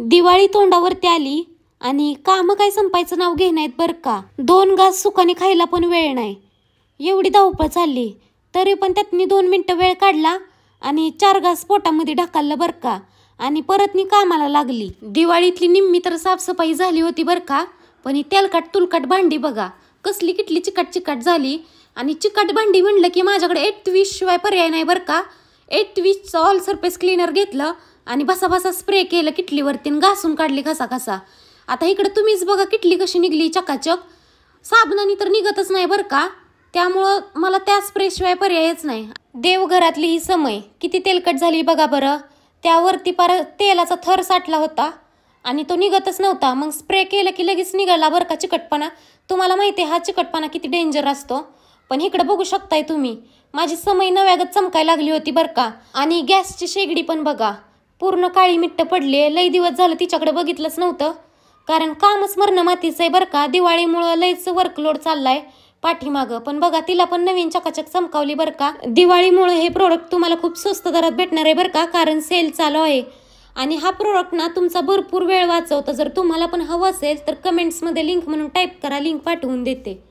दिवाळी तोंडावरती आली आणि कामं काय संपायचं नाव घेण्यात बरं का. 2 घास सुखाने खायला पण वेळ नाही, एवढी धावपळ चालली. तरी पण त्यातनी 2 मिनिटं वेळ काढला आणि 4 घास पोटामध्ये ढकललं बरं का. आणि परत मी कामाला लागली. दिवाळीतली निम्मी तर साफसफाई झाली होती बरं का. पण ही तेलकट तुलकट भांडी बघा कसली किटली चिकट चिकट झाली. आणि चिकट भांडी म्हणलं की माझ्याकडे 820 शिवाय पर्याय नाही बरं का. 820चं ऑल सरफेस क्लीनर घेतलं आणि बसा स्प्रे केलं किटलीवरती घासून काढली घसा. आता इकडं तुम्हीच बघा किटली कशी निघली चकाचक. साबणाने तर निघतच नाही बरं का. त्यामुळं मला त्या स्प्रेशिवाय पर्यायच नाही. देवघरातली ही समय किती तेलकट झाली बघा बरं. त्यावरती परत तेलाचा थर साठला होता आणि तो निघतच नव्हता. मग स्प्रे केलं की लगेच निघाला बरं का चिकटपणा. तुम्हाला माहिती आहे हा चिकटपणा किती डेंजर असतो. पण इकडं बघू शकताय तुम्ही माझी समय नव्यागत चमकायला लागली होती बरं का. आणि गॅसची शेगडी पण बघा पूर्ण काळी मिट्ट पडली. लई दिवस झालं तिच्याकडे बघितलंच नव्हतं, कारण कामच मरणं मातीचं आहे बरं का. दिवाळीमुळं लईच वर्कलोड चाललाय पाठीमागं. पण बघा तिला पण नवीन चकाचक चमकावली बरं का. दिवाळीमुळे हे प्रोडक्ट तुम्हाला खूप स्वस्त दरात भेटणार आहे बरं का, कारण सेल चालू आहे. आणि हा प्रोडक्ट ना तुमचा भरपूर वेळ वाचवतो. जर तुम्हाला पण हवं असेल तर कमेंट्समध्ये लिंक म्हणून टाईप करा, लिंक पाठवून देते.